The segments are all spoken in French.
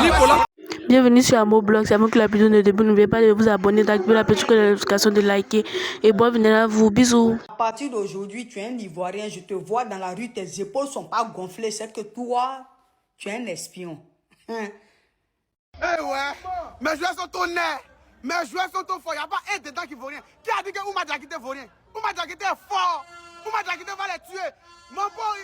Nicolas. Bienvenue sur Amoblog, c'est à moi que la vidéo de début. N'oubliez pas de vous abonner, d'activer la petite notification, de liker. Et bonne venue à vous. Bisous. À partir d'aujourd'hui, tu es un Ivoirien. Je te vois dans la rue, tes épaules ne sont pas gonflées. C'est que toi, tu es un espion. Eh ouais, mes joueurs sont ton nez. Mes joueurs sont ton fort. Il n'y a pas un dedans qui vaut rien. Qui a dit que Ouma Diakité vaut rien? Ouma Diakité est fort. Ouma Diakité va les tuer. Mon pauvre,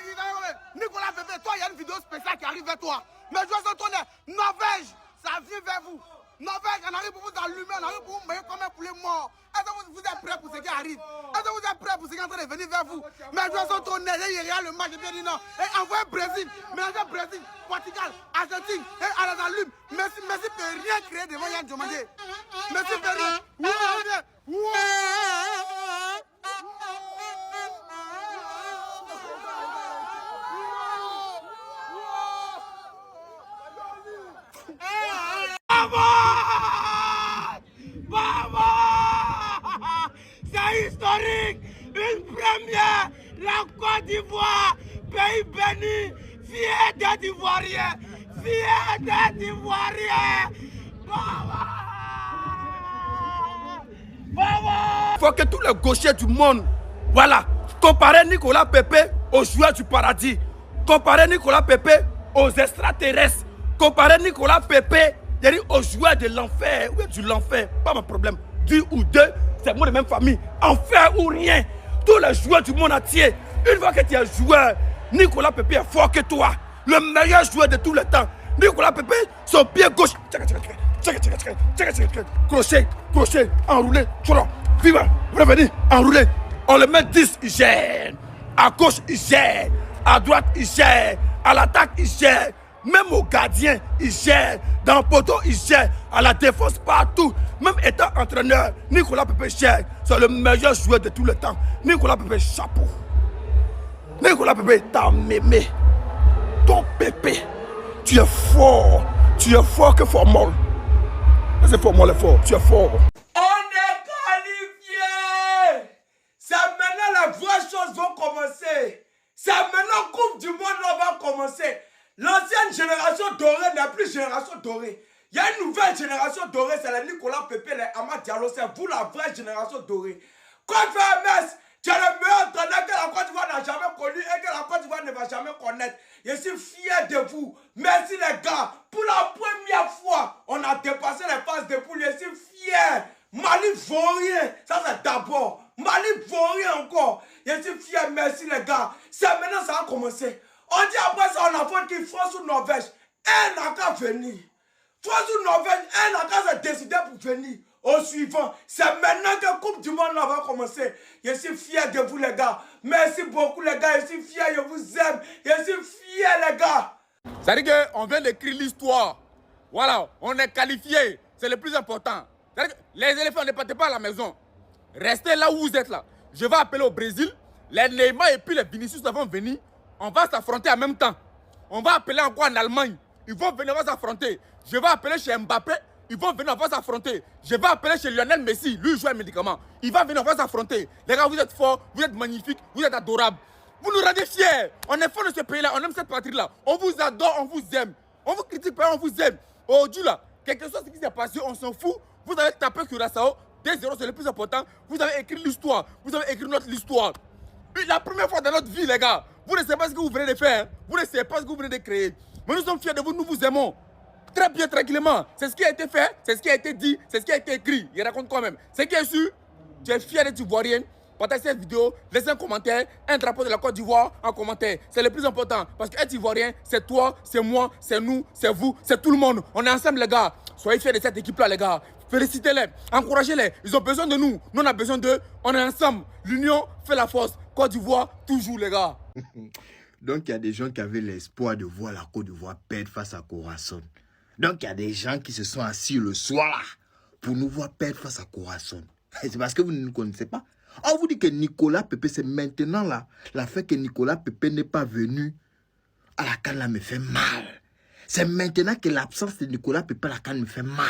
Nicolas Bébé, toi, il y a une vidéo spéciale qui arrive vers toi. Mes joueurs sont ton nez. Norvège, ça vient vers vous. Norvège, on arrive pour vous allumer, on arrive pour vous mettre comme un poulet mort. Est-ce que vous êtes prêts pour ce qui arrive? Est-ce que vous êtes prêts pour ce qui est en train de venir vers vous? Mes joueurs sont ton nez. Il y a le match, bien dit non. Et envoyez Brésil, mélangez Brésil, Portugal, Argentine, et à la allume. Messi peut rien créer devant Yann Diomandé. Messi peut rien. C'est historique, une première, la Côte d'Ivoire, pays béni, fier d'être Ivoirien, fier d'être Ivoirien. Il faut que tous les gauchers du monde, voilà, comparer Nicolas Pépé aux joueurs du paradis, comparer Nicolas Pépé aux extraterrestres, comparer Nicolas Pépé aux joueurs de l'enfer. Oui, du l'enfer, pas mon problème. 10 ou 2, c'est moi de même famille. Enfer ou rien. Tous les joueurs du monde entier. Une fois que tu es joueur, Nicolas Pépé est fort que toi. Le meilleur joueur de tous les temps. Nicolas Pépé, son pied gauche. Crochet, crochet, enroulé. Viva, revenez, enroulé. On le met 10, il gère. À gauche, il gère. À droite, il gère. À l'attaque, il gère. Même au gardien, il gère. Dans le poteau, il gère. À la défense, partout. Même étant entraîneur, Nicolas Pépé gère. C'est le meilleur joueur de tout le temps. Nicolas Pépé, chapeau. Nicolas Pépé, t'as mémé. Ton Pépé, tu es fort. Tu es fort que Formol. C'est Formol est fort. Tu es fort. On est qualifié. C'est maintenant les vraies choses vont commencer. C'est maintenant Coupe du Monde va commencer. L'ancienne génération dorée n'est plus génération dorée. Il y a une nouvelle génération dorée, c'est le Nicolas Pépé, les Amad Diallo, c'est vous la vraie génération dorée. Quand tu es MS, tu es le meilleur entraîneur que la Côte d'Ivoire n'a jamais connu et que la Côte d'Ivoire ne va jamais connaître. Je suis fier de vous. Merci les gars. Pour la première fois, on a dépassé les phases de poule. Je suis fier. Mali vaut rien. Ça c'est d'abord. Mali vaut rien encore. Je suis fier. Merci les gars. C'est maintenant ça a commencé. On dit après ça, on a fait qu'il France ou Norvège. Elle n'a qu'à venir. France ou Norvège, elle n'a qu'à se décider pour venir. Au suivant, c'est maintenant que la Coupe du Monde va commencer. Je suis fier de vous les gars. Merci beaucoup les gars. Je suis fier, je vous aime. Je suis fier les gars. Ça veut dire qu'on vient d'écrire l'histoire. Voilà, on est qualifié. C'est le plus important. Les éléphants ne partent pas à la maison. Restez là où vous êtes là. Je vais appeler au Brésil. Les Neymar et puis les Vinicius vont venir. On va s'affronter en même temps. On va appeler encore en Allemagne. Ils vont venir, on va s'affronter. Je vais appeler chez Mbappé. Ils vont venir, on va s'affronter. Je vais appeler chez Lionel Messi. Lui, il joue un médicament. Il va venir, on va s'affronter. Les gars, vous êtes forts, vous êtes magnifiques, vous êtes adorables. Vous nous rendez fiers. On est forts de ce pays-là, on aime cette patrie-là. On vous adore, on vous aime. On vous critique, mais on vous aime. Aujourd'hui, là, quelque chose qui s'est passé, on s'en fout. Vous avez tapé Curaçao. 2-0, c'est le plus important. Vous avez écrit l'histoire. Vous avez écrit notre histoire. La première fois dans notre vie, les gars. Vous ne savez pas ce que vous venez de faire. Vous ne savez pas ce que vous venez de créer. Mais nous sommes fiers de vous, nous vous aimons. Très bien, tranquillement. C'est ce qui a été fait, c'est ce qui a été dit, c'est ce qui a été écrit. Il raconte quand même. Ce qui est sûr, tu es fier d'être ivoirienne. Partagez cette vidéo, laissez un commentaire, un drapeau de la Côte d'Ivoire en commentaire. C'est le plus important. Parce qu'être ivoirien, c'est toi, c'est moi, c'est nous, c'est vous, c'est tout le monde. On est ensemble, les gars. Soyez fiers de cette équipe-là, les gars. Félicitez-les, encouragez-les. Ils ont besoin de nous. Nous, on a besoin d'eux. On est ensemble. L'union fait la force. Côte d'Ivoire, toujours, les gars. Donc, il y a des gens qui avaient l'espoir de voir la Côte d'Ivoire perdre face à Corazon. Donc, il y a des gens qui se sont assis le soir pour nous voir perdre face à Corazon. C'est parce que vous ne nous connaissez pas. On vous dit que Nicolas Pépé, c'est maintenant là. La fait que Nicolas Pépé n'est pas venu à la CAN là me fait mal. C'est maintenant que l'absence de Nicolas Pépé à la CAN me fait mal.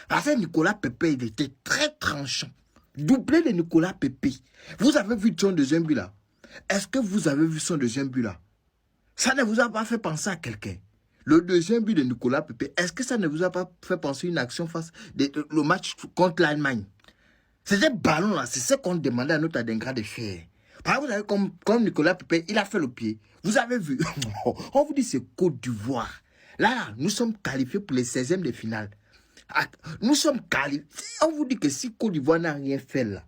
Parce que Nicolas Pépé, il était très tranchant. Doublé de Nicolas Pépé. Vous avez vu son deuxième but là? Est-ce que vous avez vu son deuxième but là? Ça ne vous a pas fait penser à quelqu'un? Le deuxième but de Nicolas Pepe, est-ce que ça ne vous a pas fait penser une action face le match contre l'Allemagne? C'était ballon là, c'est ce qu'on demandait à notre Adengra de faire. Par exemple, vous avez comme Nicolas Pepe, il a fait le pied. Vous avez vu, on vous dit c'est Côte d'Ivoire. Là, nous sommes qualifiés pour les 16e de finale. Nous sommes qualifiés. On vous dit que si Côte d'Ivoire n'a rien fait là,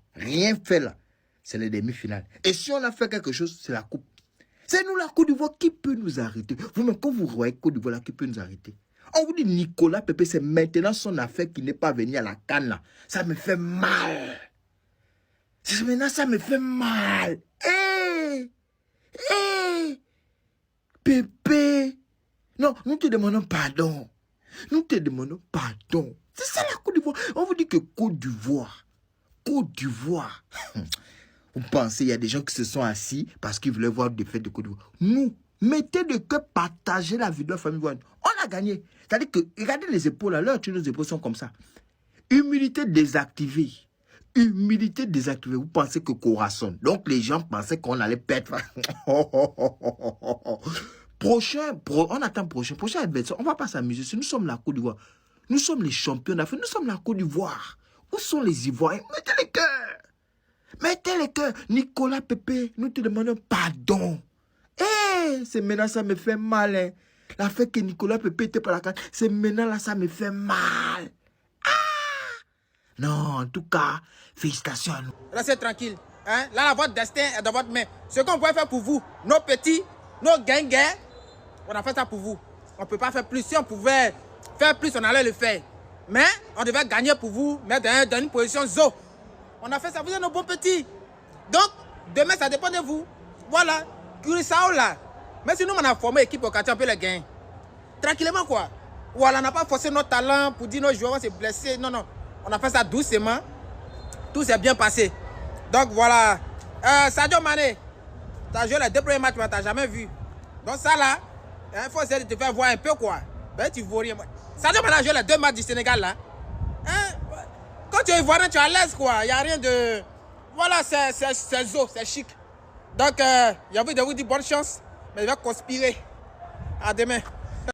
c'est les demi-finales. Et si on a fait quelque chose, c'est la coupe. C'est nous la Côte d'Ivoire qui peut nous arrêter. Vous-même, quand vous voyez Côte d'Ivoire là, qui peut nous arrêter? On vous dit Nicolas Pepe, c'est maintenant son affaire qui n'est pas venu à la CAN là. Ça me fait mal. C'est maintenant ça me fait mal. Pepe. Non, nous te demandons pardon. Nous te demandons pardon. C'est ça la Côte d'Ivoire. On vous dit que Côte d'Ivoire. Vous pensez, il y a des gens qui se sont assis parce qu'ils voulaient voir des fêtes de Côte d'Ivoire. Nous, mettez de cœur, partagez la vidéo famille. On a gagné. C'est-à-dire que, regardez les épaules, là, nos épaules sont comme ça. Humilité désactivée. Vous pensez que Corazon. Donc, les gens pensaient qu'on allait perdre. On attend prochain adversaire. On ne va pas s'amuser. Si nous sommes la Côte d'Ivoire, nous sommes les champions d'Afrique. Nous sommes la Côte d'Ivoire. Où sont les Ivoiriens? Mettez les cœurs. Nicolas Pepe, nous te demandons pardon. C'est maintenant ça me fait mal. Hein. La fait que Nicolas Pepe était pas la carte, c'est maintenant là ça me fait mal. Non, en tout cas, félicitations à nous. Restez tranquille. Hein? Là, votre destin est dans votre main. Ce qu'on pouvait faire pour vous, nos petits, nos guinguets, on a fait ça pour vous. On ne peut pas faire plus. Si on pouvait faire plus, on allait le faire. Mais on devait gagner pour vous, mettre dans une position zo. On a fait ça, vous êtes nos bons petits. Donc, demain, ça dépend de vous. Voilà, Curaçao là. Mais si nous, on a formé l'équipe au quartier, on peut les gagner. Tranquillement, quoi. Voilà, on n'a pas forcé notre talent pour dire nos joueurs vont se blesser. Non, non. On a fait ça doucement. Tout s'est bien passé. Donc, voilà. Sadio Mané, tu as joué les 2 premiers matchs, mais tu n'as jamais vu. Donc, ça là, il faut essayer de te faire voir un peu, quoi. Ben, tu ne vois rien. Sadio Mané a joué les 2 matchs du Sénégal, là. Hein? Quand tu es ivoirien, tu es à l'aise, quoi. Il n'y a rien de... Voilà, c'est zo, c'est chic. Donc, il y a envie de vous dire bonne chance, mais il va conspirer. À demain.